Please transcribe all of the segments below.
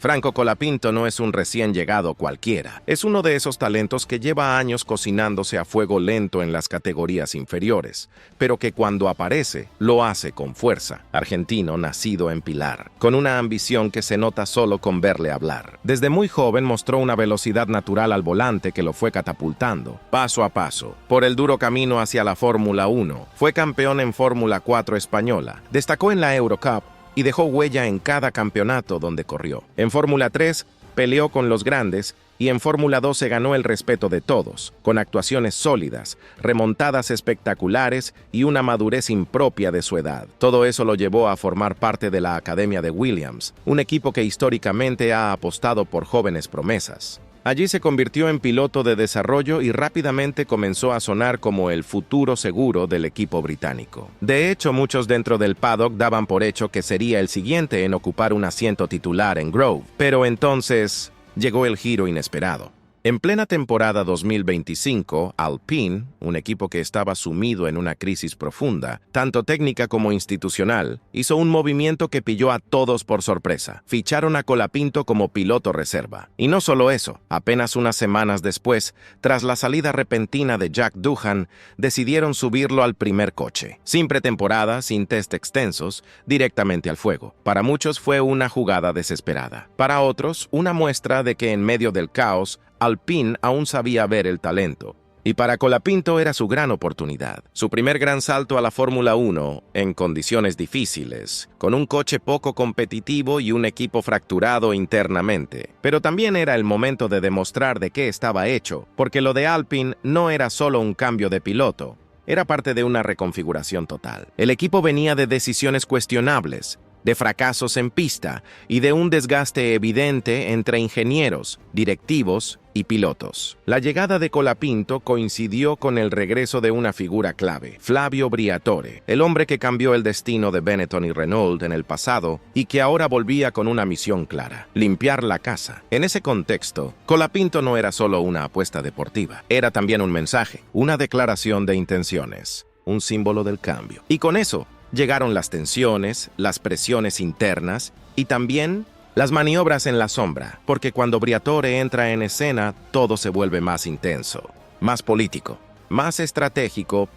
Franco Colapinto no es un recién llegado cualquiera. Es uno de esos talentos que lleva años cocinándose a fuego lento en las categorías inferiores, pero que cuando aparece, lo hace con fuerza. Argentino nacido en Pilar, con una ambición que se nota solo con verle hablar. Desde muy joven mostró una velocidad natural al volante que lo fue catapultando, paso a paso, por el duro camino hacia la Fórmula 1. Fue campeón en Fórmula 4 española, destacó en la Eurocup y dejó huella en cada campeonato donde corrió. En Fórmula 3 peleó con los grandes y en Fórmula 2 se ganó el respeto de todos, con actuaciones sólidas, remontadas espectaculares y una madurez impropia de su edad. Todo eso lo llevó a formar parte de la Academia de Williams, un equipo que históricamente ha apostado por jóvenes promesas. Allí se convirtió en piloto de desarrollo y rápidamente comenzó a sonar como el futuro seguro del equipo británico. De hecho, muchos dentro del paddock daban por hecho que sería el siguiente en ocupar un asiento titular en Grove. Pero entonces llegó el giro inesperado. En plena temporada 2025, Alpine, un equipo que estaba sumido en una crisis profunda, tanto técnica como institucional, hizo un movimiento que pilló a todos por sorpresa. Ficharon a Colapinto como piloto reserva. Y no solo eso, apenas unas semanas después, tras la salida repentina de Jack Doohan, decidieron subirlo al primer coche. Sin pretemporada, sin test extensos, directamente al fuego. Para muchos fue una jugada desesperada. Para otros, una muestra de que en medio del caos, Alpine aún sabía ver el talento, y para Colapinto era su gran oportunidad. Su primer gran salto a la Fórmula 1, en condiciones difíciles, con un coche poco competitivo y un equipo fracturado internamente. Pero también era el momento de demostrar de qué estaba hecho, porque lo de Alpine no era solo un cambio de piloto, era parte de una reconfiguración total. El equipo venía de decisiones cuestionables, de fracasos en pista y de un desgaste evidente entre ingenieros, directivos y pilotos. La llegada de Colapinto coincidió con el regreso de una figura clave, Flavio Briatore, el hombre que cambió el destino de Benetton y Renault en el pasado y que ahora volvía con una misión clara: limpiar la casa. En ese contexto, Colapinto no era solo una apuesta deportiva, era también un mensaje, una declaración de intenciones, un símbolo del cambio. Y con eso, llegaron las tensiones, las presiones internas y también las maniobras en la sombra, porque cuando Briatore entra en escena, todo se vuelve más intenso, más político, más estratégico.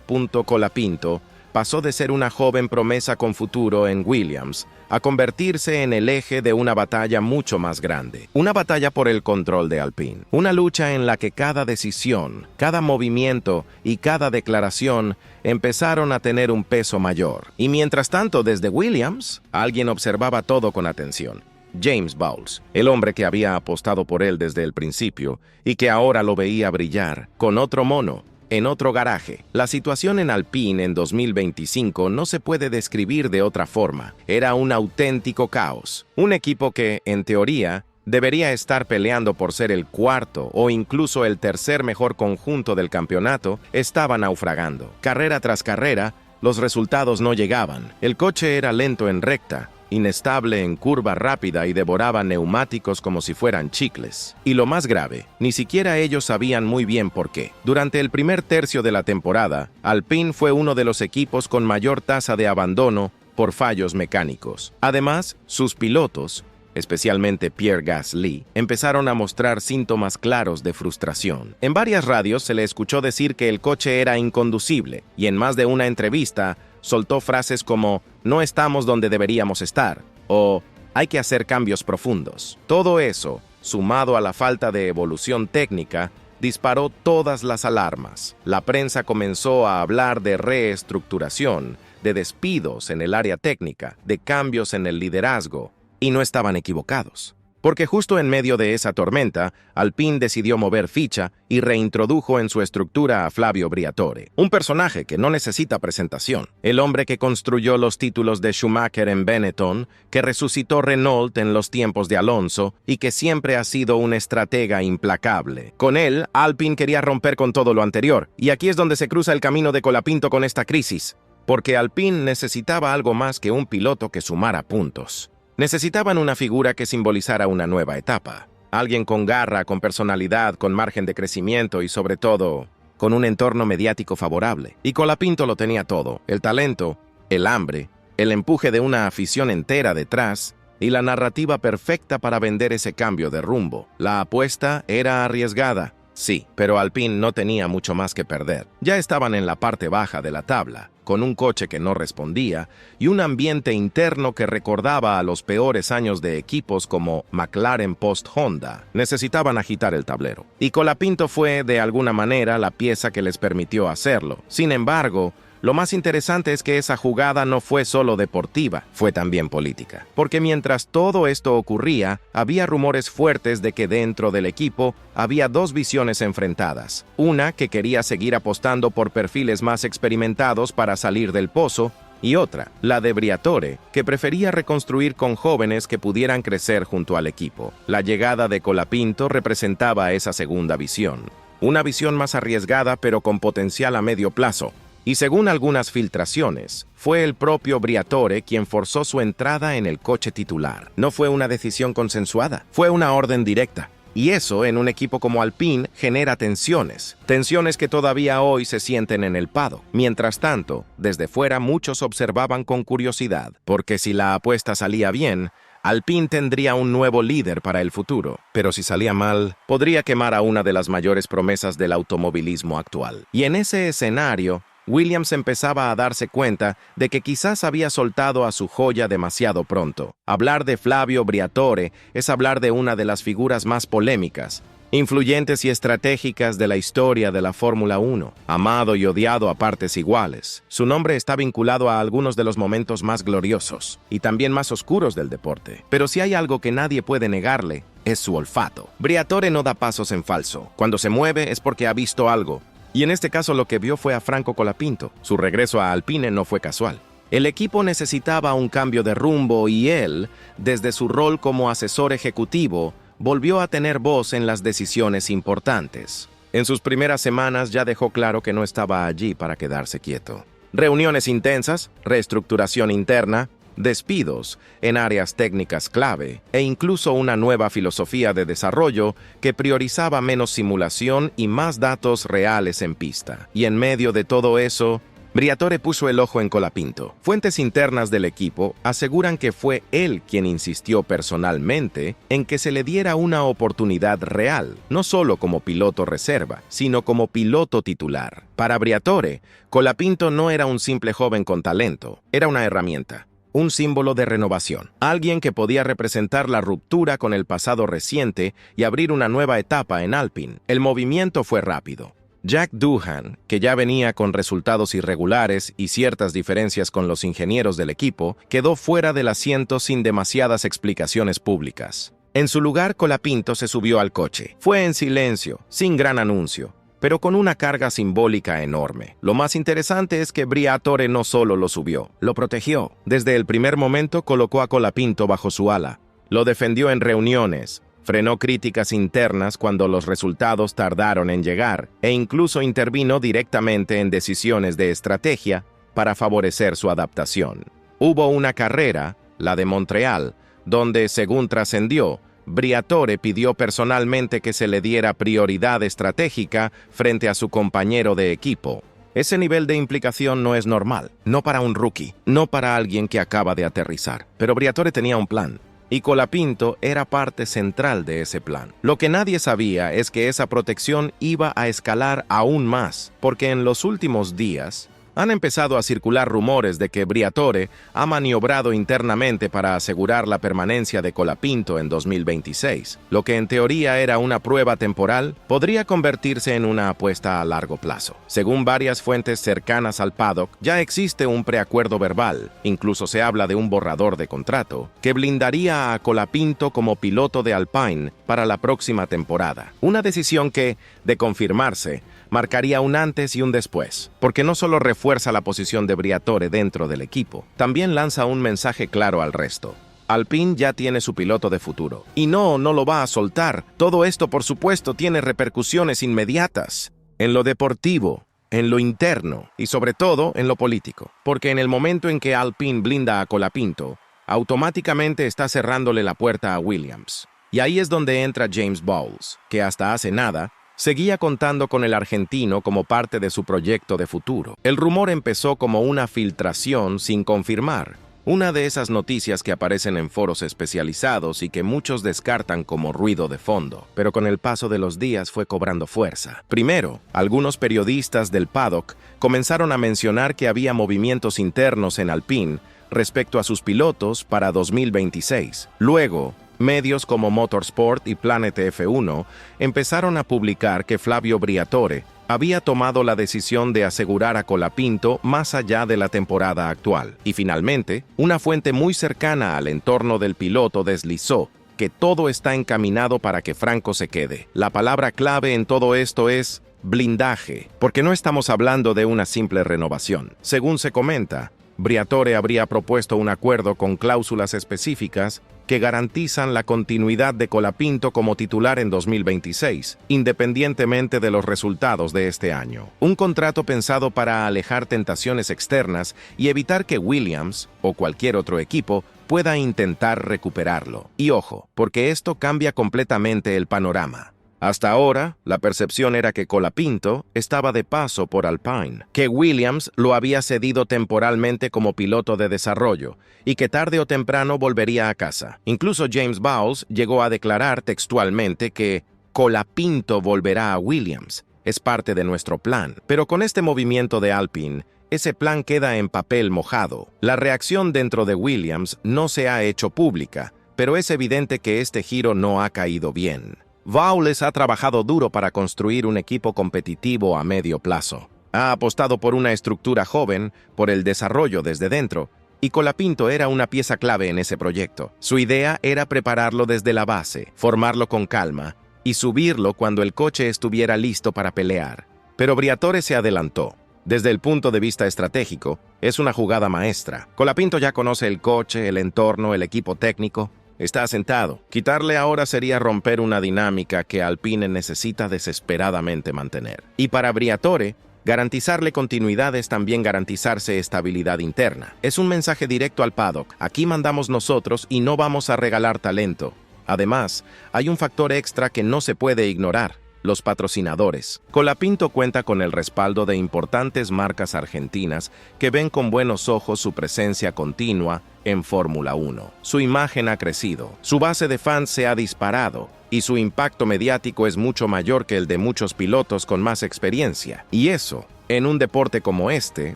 Colapinto pasó de ser una joven promesa con futuro en Williams a convertirse en el eje de una batalla mucho más grande. Una batalla por el control de Alpine. Una lucha en la que cada decisión, cada movimiento y cada declaración empezaron a tener un peso mayor. Y mientras tanto, desde Williams, alguien observaba todo con atención. James Bowles, el hombre que había apostado por él desde el principio y que ahora lo veía brillar con otro mono, en otro garaje. La situación en Alpine en 2025 no se puede describir de otra forma. Era un auténtico caos. Un equipo que, en teoría, debería estar peleando por ser el cuarto o incluso el tercer mejor conjunto del campeonato, estaba naufragando. Carrera tras carrera, los resultados no llegaban. El coche era lento en recta, inestable en curva rápida y devoraba neumáticos como si fueran chicles. Y lo más grave, ni siquiera ellos sabían muy bien por qué. Durante el primer tercio de la temporada, Alpine fue uno de los equipos con mayor tasa de abandono por fallos mecánicos. Además, sus pilotos, especialmente Pierre Gasly, empezaron a mostrar síntomas claros de frustración. En varias radios se le escuchó decir que el coche era inconducible, y en más de una entrevista soltó frases como «no estamos donde deberíamos estar» o «hay que hacer cambios profundos». Todo eso, sumado a la falta de evolución técnica, disparó todas las alarmas. La prensa comenzó a hablar de reestructuración, de despidos en el área técnica, de cambios en el liderazgo, y no estaban equivocados. Porque justo en medio de esa tormenta, Alpine decidió mover ficha y reintrodujo en su estructura a Flavio Briatore, un personaje que no necesita presentación, el hombre que construyó los títulos de Schumacher en Benetton, que resucitó Renault en los tiempos de Alonso y que siempre ha sido un estratega implacable. Con él, Alpine quería romper con todo lo anterior, y aquí es donde se cruza el camino de Colapinto con esta crisis, porque Alpine necesitaba algo más que un piloto que sumara puntos. Necesitaban una figura que simbolizara una nueva etapa. Alguien con garra, con personalidad, con margen de crecimiento y, sobre todo, con un entorno mediático favorable. Y Colapinto lo tenía todo: el talento, el hambre, el empuje de una afición entera detrás y la narrativa perfecta para vender ese cambio de rumbo. La apuesta era arriesgada, sí, pero Alpine no tenía mucho más que perder. Ya estaban en la parte baja de la tabla, con un coche que no respondía y un ambiente interno que recordaba a los peores años de equipos como McLaren post-Honda. Necesitaban agitar el tablero. Y Colapinto fue, de alguna manera, la pieza que les permitió hacerlo. Sin embargo, lo más interesante es que esa jugada no fue solo deportiva, fue también política. Porque mientras todo esto ocurría, había rumores fuertes de que dentro del equipo había dos visiones enfrentadas. Una que quería seguir apostando por perfiles más experimentados para salir del pozo, y otra, la de Briatore, que prefería reconstruir con jóvenes que pudieran crecer junto al equipo. La llegada de Colapinto representaba esa segunda visión. Una visión más arriesgada pero con potencial a medio plazo. Y según algunas filtraciones, fue el propio Briatore quien forzó su entrada en el coche titular. No fue una decisión consensuada, fue una orden directa. Y eso, en un equipo como Alpine, genera tensiones. Tensiones que todavía hoy se sienten en el paddock. Mientras tanto, desde fuera muchos observaban con curiosidad, porque si la apuesta salía bien, Alpine tendría un nuevo líder para el futuro, pero si salía mal, podría quemar a una de las mayores promesas del automovilismo actual. Y en ese escenario, Williams empezaba a darse cuenta de que quizás había soltado a su joya demasiado pronto. Hablar de Flavio Briatore es hablar de una de las figuras más polémicas, influyentes y estratégicas de la historia de la Fórmula 1, amado y odiado a partes iguales. Su nombre está vinculado a algunos de los momentos más gloriosos y también más oscuros del deporte. Pero si hay algo que nadie puede negarle, es su olfato. Briatore no da pasos en falso. Cuando se mueve es porque ha visto algo. Y en este caso lo que vio fue a Franco Colapinto. Su regreso a Alpine no fue casual. El equipo necesitaba un cambio de rumbo y él, desde su rol como asesor ejecutivo, volvió a tener voz en las decisiones importantes. En sus primeras semanas ya dejó claro que no estaba allí para quedarse quieto. Reuniones intensas, reestructuración interna, despidos en áreas técnicas clave e incluso una nueva filosofía de desarrollo que priorizaba menos simulación y más datos reales en pista. Y en medio de todo eso, Briatore puso el ojo en Colapinto. Fuentes internas del equipo aseguran que fue él quien insistió personalmente en que se le diera una oportunidad real, no solo como piloto reserva, sino como piloto titular. Para Briatore, Colapinto no era un simple joven con talento, era una herramienta. Un símbolo de renovación. Alguien que podía representar la ruptura con el pasado reciente y abrir una nueva etapa en Alpine. El movimiento fue rápido. Jack Doohan, que ya venía con resultados irregulares y ciertas diferencias con los ingenieros del equipo, quedó fuera del asiento sin demasiadas explicaciones públicas. En su lugar, Colapinto se subió al coche. Fue en silencio, sin gran anuncio, pero con una carga simbólica enorme. Lo más interesante es que Briatore no solo lo subió, lo protegió. Desde el primer momento colocó a Colapinto bajo su ala, lo defendió en reuniones, frenó críticas internas cuando los resultados tardaron en llegar e incluso intervino directamente en decisiones de estrategia para favorecer su adaptación. Hubo una carrera, la de Montreal, donde, según trascendió, Briatore pidió personalmente que se le diera prioridad estratégica frente a su compañero de equipo. Ese nivel de implicación no es normal, no para un rookie, no para alguien que acaba de aterrizar. Pero Briatore tenía un plan, y Colapinto era parte central de ese plan. Lo que nadie sabía es que esa protección iba a escalar aún más, porque en los últimos días han empezado a circular rumores de que Briatore ha maniobrado internamente para asegurar la permanencia de Colapinto en 2026. Lo que en teoría era una prueba temporal, podría convertirse en una apuesta a largo plazo. Según varias fuentes cercanas al paddock, ya existe un preacuerdo verbal, incluso se habla de un borrador de contrato, que blindaría a Colapinto como piloto de Alpine para la próxima temporada. Una decisión que, de confirmarse, marcaría un antes y un después, porque no solo refuerza la posición de Briatore dentro del equipo, también lanza un mensaje claro al resto. Alpine ya tiene su piloto de futuro. Y no lo va a soltar. Todo esto, por supuesto, tiene repercusiones inmediatas en lo deportivo, en lo interno y sobre todo en lo político. Porque en el momento en que Alpine blinda a Colapinto, automáticamente está cerrándole la puerta a Williams. Y ahí es donde entra James Bowles, que hasta hace nada seguía contando con el argentino como parte de su proyecto de futuro. El rumor empezó como una filtración sin confirmar, Una de esas noticias que aparecen en foros especializados y que muchos descartan como ruido de fondo, pero con el paso de los días fue cobrando fuerza. Primero, algunos periodistas del paddock comenzaron a mencionar que había movimientos internos en Alpine respecto a sus pilotos para 2026. Luego, medios como Motorsport y Planet F1 empezaron a publicar que Flavio Briatore había tomado la decisión de asegurar a Colapinto más allá de la temporada actual. Y finalmente, una fuente muy cercana al entorno del piloto deslizó que todo está encaminado para que Franco se quede. La palabra clave en todo esto es blindaje, porque no estamos hablando de una simple renovación. Según se comenta, Briatore habría propuesto un acuerdo con cláusulas específicas que garantizan la continuidad de Colapinto como titular en 2026, independientemente de los resultados de este año. Un contrato pensado para alejar tentaciones externas y evitar que Williams, o cualquier otro equipo, pueda intentar recuperarlo. Y ojo, porque esto cambia completamente el panorama. Hasta ahora, la percepción era que Colapinto estaba de paso por Alpine, que Williams lo había cedido temporalmente como piloto de desarrollo y que tarde o temprano volvería a casa. Incluso James Bowles llegó a declarar textualmente que Colapinto volverá a Williams, es parte de nuestro plan. Pero con este movimiento de Alpine, ese plan queda en papel mojado. La reacción dentro de Williams no se ha hecho pública, pero es evidente que este giro no ha caído bien. Bowles ha trabajado duro para construir un equipo competitivo a medio plazo. Ha apostado por una estructura joven, por el desarrollo desde dentro, y Colapinto era una pieza clave en ese proyecto. Su idea era prepararlo desde la base, formarlo con calma y subirlo cuando el coche estuviera listo para pelear. Pero Briatore se adelantó. Desde el punto de vista estratégico, es una jugada maestra. Colapinto ya conoce el coche, el entorno, el equipo técnico. Está asentado. Quitarle ahora sería romper una dinámica que Alpine necesita desesperadamente mantener. Y para Briatore, garantizarle continuidad es también garantizarse estabilidad interna. Es un mensaje directo al paddock. Aquí mandamos nosotros y no vamos a regalar talento. Además, hay un factor extra que no se puede ignorar: los patrocinadores. Colapinto cuenta con el respaldo de importantes marcas argentinas que ven con buenos ojos su presencia continua en Fórmula 1. Su imagen ha crecido, su base de fans se ha disparado y su impacto mediático es mucho mayor que el de muchos pilotos con más experiencia. Y eso, en un deporte como este,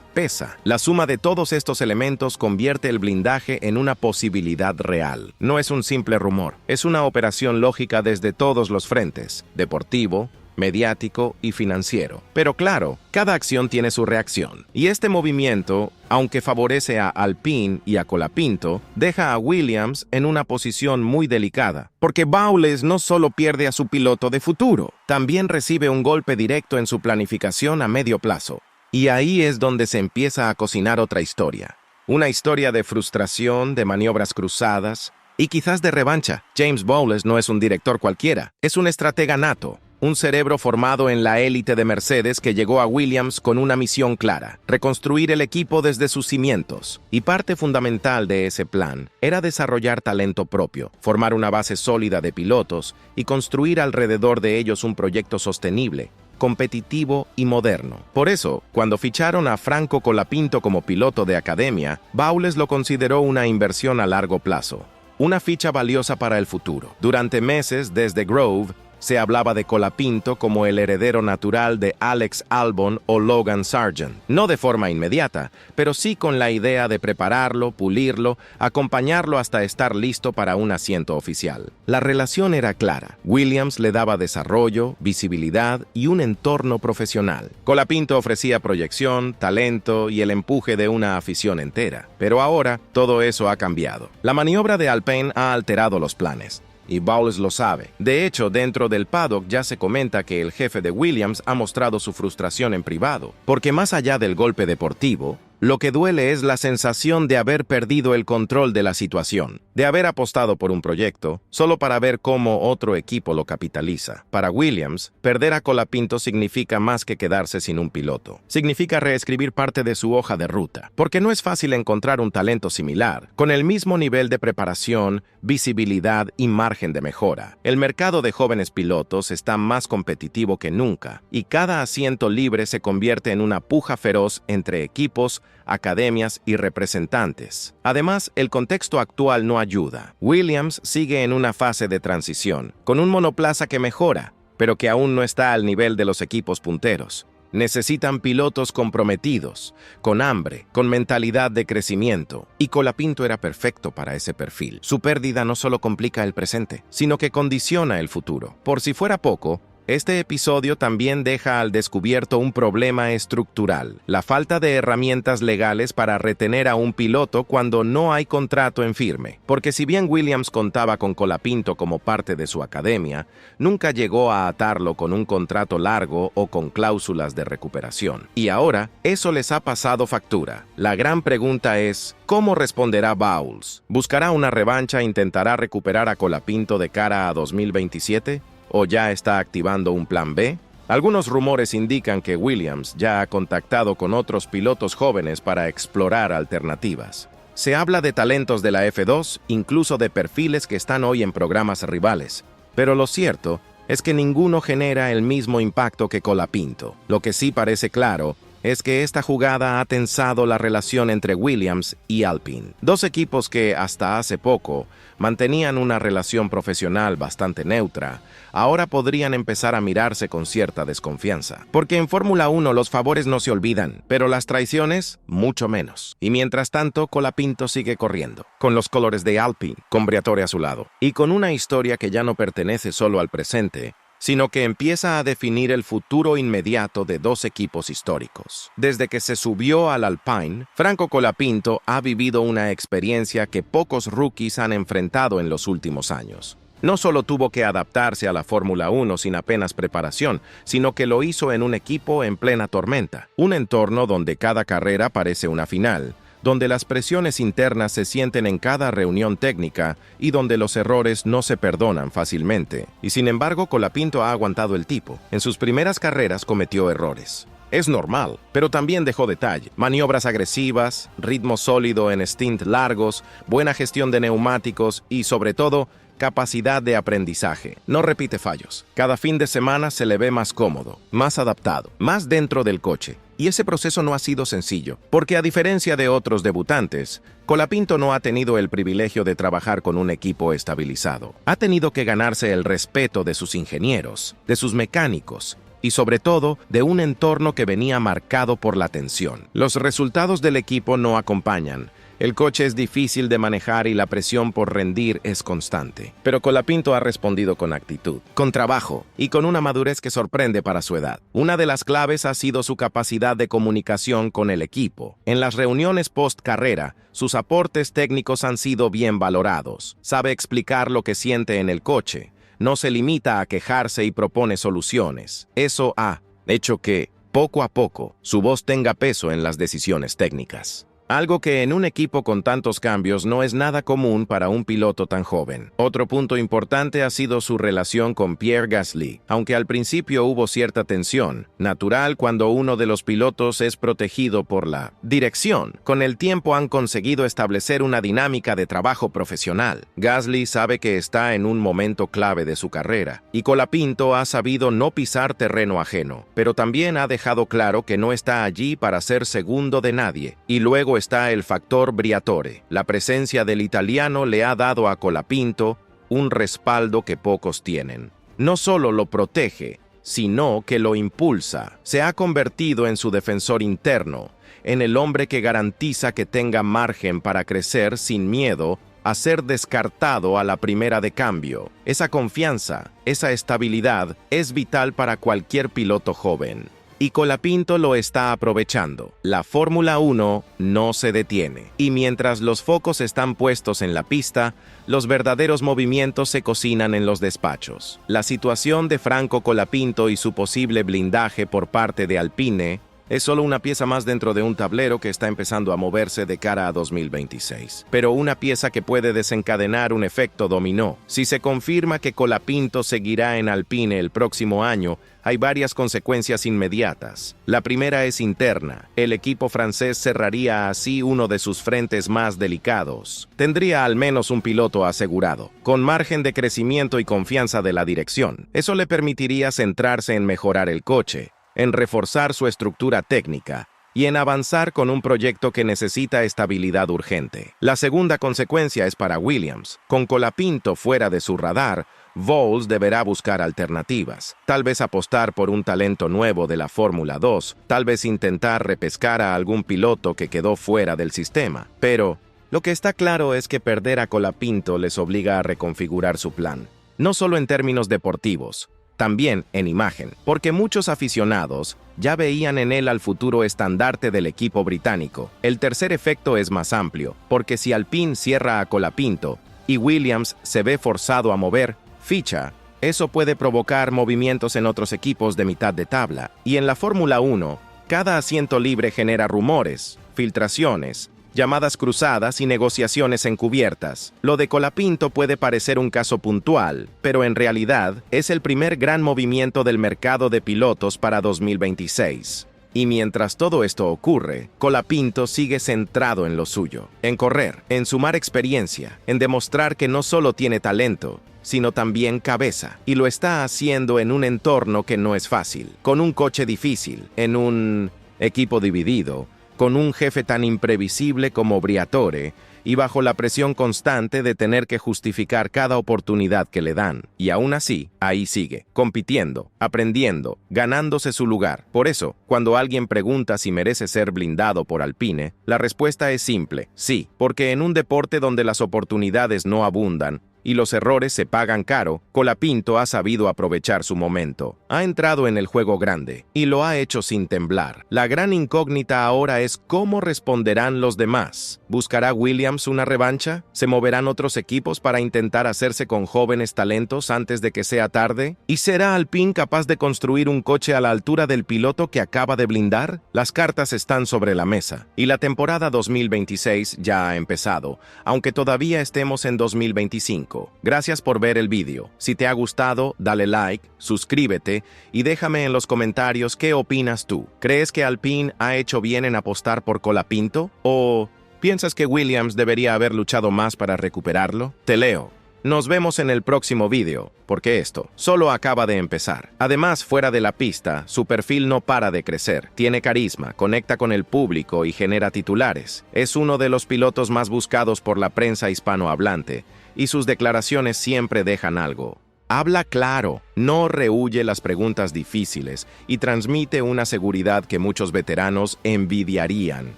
pesa. La suma de todos estos elementos convierte el blindaje en una posibilidad real. No es un simple rumor, es una operación lógica desde todos los frentes: deportivo, mediático y financiero. Pero claro, cada acción tiene su reacción. Y este movimiento, aunque favorece a Alpine y a Colapinto, deja a Williams en una posición muy delicada. Porque Bowles no solo pierde a su piloto de futuro, también recibe un golpe directo en su planificación a medio plazo. Y ahí es donde se empieza a cocinar otra historia. Una historia de frustración, de maniobras cruzadas y quizás de revancha. James Bowles no es un director cualquiera, es un estratega nato. Un cerebro formado en la élite de Mercedes que llegó a Williams con una misión clara: reconstruir el equipo desde sus cimientos. Y parte fundamental de ese plan era desarrollar talento propio, formar una base sólida de pilotos y construir alrededor de ellos un proyecto sostenible, competitivo y moderno. Por eso, cuando ficharon a Franco Colapinto como piloto de academia, Bowles lo consideró una inversión a largo plazo, una ficha valiosa para el futuro. Durante meses, desde Grove, se hablaba de Colapinto como el heredero natural de Alex Albon o Logan Sargent. No de forma inmediata, pero sí con la idea de prepararlo, pulirlo, acompañarlo hasta estar listo para un asiento oficial. La relación era clara. Williams le daba desarrollo, visibilidad y un entorno profesional. Colapinto ofrecía proyección, talento y el empuje de una afición entera. Pero ahora todo eso ha cambiado. La maniobra de Alpine ha alterado los planes. Y Bowles lo sabe. De hecho, dentro del paddock ya se comenta que el jefe de Williams ha mostrado su frustración en privado, porque más allá del golpe deportivo, lo que duele es la sensación de haber perdido el control de la situación, de haber apostado por un proyecto solo para ver cómo otro equipo lo capitaliza. Para Williams, perder a Colapinto significa más que quedarse sin un piloto. Significa reescribir parte de su hoja de ruta, porque no es fácil encontrar un talento similar, con el mismo nivel de preparación, visibilidad y margen de mejora. El mercado de jóvenes pilotos está más competitivo que nunca, y cada asiento libre se convierte en una puja feroz entre equipos academias y representantes. Además, el contexto actual no ayuda. Williams sigue en una fase de transición, con un monoplaza que mejora, pero que aún no está al nivel de los equipos punteros. Necesitan pilotos comprometidos, con hambre, con mentalidad de crecimiento. Y Colapinto era perfecto para ese perfil. Su pérdida no solo complica el presente, sino que condiciona el futuro. Por si fuera poco, este episodio también deja al descubierto un problema estructural: la falta de herramientas legales para retener a un piloto cuando no hay contrato en firme. Porque si bien Williams contaba con Colapinto como parte de su academia, nunca llegó a atarlo con un contrato largo o con cláusulas de recuperación. Y ahora, eso les ha pasado factura. La gran pregunta es, ¿cómo responderá Bowles? ¿Buscará una revancha e intentará recuperar a Colapinto de cara a 2027? ¿O ya está activando un plan B? Algunos rumores indican que Williams ya ha contactado con otros pilotos jóvenes para explorar alternativas. Se habla de talentos de la F2, incluso de perfiles que están hoy en programas rivales. Pero lo cierto es que ninguno genera el mismo impacto que Colapinto. Lo que sí parece claro es que esta jugada ha tensado la relación entre Williams y Alpine, dos equipos que, hasta hace poco, mantenían una relación profesional bastante neutra. Ahora podrían empezar a mirarse con cierta desconfianza. Porque en Fórmula 1 los favores no se olvidan, pero las traiciones, mucho menos. Y mientras tanto, Colapinto sigue corriendo, con los colores de Alpine, con Briatore a su lado, y con una historia que ya no pertenece solo al presente, sino que empieza a definir el futuro inmediato de dos equipos históricos. Desde que se subió al Alpine, Franco Colapinto ha vivido una experiencia que pocos rookies han enfrentado en los últimos años. No solo tuvo que adaptarse a la Fórmula 1 sin apenas preparación, sino que lo hizo en un equipo en plena tormenta, un entorno donde cada carrera parece una final, donde las presiones internas se sienten en cada reunión técnica y donde los errores no se perdonan fácilmente. Y sin embargo, Colapinto ha aguantado el tipo. En sus primeras carreras cometió errores. Es normal, pero también dejó detalle: maniobras agresivas, ritmo sólido en stints largos, buena gestión de neumáticos y, sobre todo, capacidad de aprendizaje. No repite fallos. Cada fin de semana se le ve más cómodo, más adaptado, más dentro del coche. Y ese proceso no ha sido sencillo, porque a diferencia de otros debutantes, Colapinto no ha tenido el privilegio de trabajar con un equipo estabilizado. Ha tenido que ganarse el respeto de sus ingenieros, de sus mecánicos, y sobre todo, de un entorno que venía marcado por la tensión. Los resultados del equipo no acompañan. El coche es difícil de manejar y la presión por rendir es constante. Pero Colapinto ha respondido con actitud, con trabajo y con una madurez que sorprende para su edad. Una de las claves ha sido su capacidad de comunicación con el equipo. En las reuniones post-carrera, sus aportes técnicos han sido bien valorados. Sabe explicar lo que siente en el coche. No se limita a quejarse y propone soluciones. Eso ha hecho que, poco a poco, su voz tenga peso en las decisiones técnicas. Algo que en un equipo con tantos cambios no es nada común para un piloto tan joven. Otro punto importante ha sido su relación con Pierre Gasly. Aunque al principio hubo cierta tensión, natural cuando uno de los pilotos es protegido por la dirección, con el tiempo han conseguido establecer una dinámica de trabajo profesional. Gasly sabe que está en un momento clave de su carrera, y Colapinto ha sabido no pisar terreno ajeno, pero también ha dejado claro que no está allí para ser segundo de nadie. Y luego está el factor Briatore. La presencia del italiano le ha dado a Colapinto un respaldo que pocos tienen. No solo lo protege, sino que lo impulsa. Se ha convertido en su defensor interno, en el hombre que garantiza que tenga margen para crecer sin miedo a ser descartado a la primera de cambio. Esa confianza, esa estabilidad es vital para cualquier piloto joven. Y Colapinto lo está aprovechando. La Fórmula 1 no se detiene. Y mientras los focos están puestos en la pista, los verdaderos movimientos se cocinan en los despachos. La situación de Franco Colapinto y su posible blindaje por parte de Alpine es solo una pieza más dentro de un tablero que está empezando a moverse de cara a 2026. Pero una pieza que puede desencadenar un efecto dominó. Si se confirma que Colapinto seguirá en Alpine el próximo año, hay varias consecuencias inmediatas. La primera es interna. El equipo francés cerraría así uno de sus frentes más delicados. Tendría al menos un piloto asegurado, con margen de crecimiento y confianza de la dirección. Eso le permitiría centrarse en mejorar el coche, en reforzar su estructura técnica y en avanzar con un proyecto que necesita estabilidad urgente. La segunda consecuencia es para Williams. Con Colapinto fuera de su radar, Voles deberá buscar alternativas. Tal vez apostar por un talento nuevo de la Fórmula 2, tal vez intentar repescar a algún piloto que quedó fuera del sistema. Pero lo que está claro es que perder a Colapinto les obliga a reconfigurar su plan. No solo en términos deportivos, también en imagen, porque muchos aficionados ya veían en él al futuro estandarte del equipo británico. El tercer efecto es más amplio, porque si Alpine cierra a Colapinto y Williams se ve forzado a mover ficha, eso puede provocar movimientos en otros equipos de mitad de tabla. Y en la Fórmula 1, cada asiento libre genera rumores, filtraciones, llamadas cruzadas y negociaciones encubiertas. Lo de Colapinto puede parecer un caso puntual, pero en realidad es el primer gran movimiento del mercado de pilotos para 2026. Y mientras todo esto ocurre, Colapinto sigue centrado en lo suyo, en correr, en sumar experiencia, en demostrar que no solo tiene talento, sino también cabeza, y lo está haciendo en un entorno que no es fácil, con un coche difícil, en un equipo dividido, con un jefe tan imprevisible como Briatore, y bajo la presión constante de tener que justificar cada oportunidad que le dan. Y aún así, ahí sigue, compitiendo, aprendiendo, ganándose su lugar. Por eso, cuando alguien pregunta si merece ser blindado por Alpine, la respuesta es simple, sí, porque en un deporte donde las oportunidades no abundan, y los errores se pagan caro, Colapinto ha sabido aprovechar su momento. Ha entrado en el juego grande, y lo ha hecho sin temblar. La gran incógnita ahora es cómo responderán los demás. ¿Buscará Williams una revancha? ¿Se moverán otros equipos para intentar hacerse con jóvenes talentos antes de que sea tarde? ¿Y será Alpine capaz de construir un coche a la altura del piloto que acaba de blindar? Las cartas están sobre la mesa, y la temporada 2026 ya ha empezado, aunque todavía estemos en 2025. Gracias por ver el vídeo. Si te ha gustado, dale like, suscríbete y déjame en los comentarios qué opinas tú. ¿Crees que Alpine ha hecho bien en apostar por Colapinto? ¿O piensas que Williams debería haber luchado más para recuperarlo? Te leo. Nos vemos en el próximo vídeo, porque esto solo acaba de empezar. Además, fuera de la pista, su perfil no para de crecer. Tiene carisma, conecta con el público y genera titulares. Es uno de los pilotos más buscados por la prensa hispanohablante, y sus declaraciones siempre dejan algo. Habla claro, no rehúye las preguntas difíciles y transmite una seguridad que muchos veteranos envidiarían.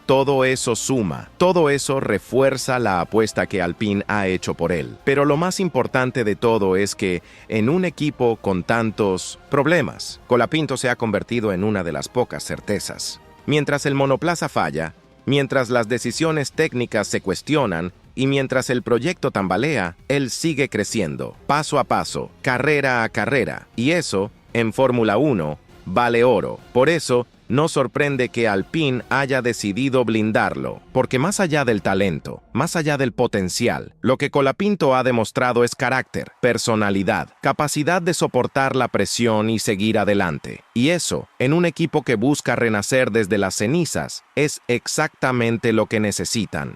Todo eso suma, todo eso refuerza la apuesta que Alpine ha hecho por él. Pero lo más importante de todo es que, en un equipo con tantos problemas, Colapinto se ha convertido en una de las pocas certezas. Mientras el monoplaza falla, mientras las decisiones técnicas se cuestionan, y mientras el proyecto tambalea, él sigue creciendo, paso a paso, carrera a carrera. Y eso, en Fórmula 1, vale oro. Por eso, no sorprende que Alpine haya decidido blindarlo, porque más allá del talento, más allá del potencial, lo que Colapinto ha demostrado es carácter, personalidad, capacidad de soportar la presión y seguir adelante. Y eso, en un equipo que busca renacer desde las cenizas, es exactamente lo que necesitan.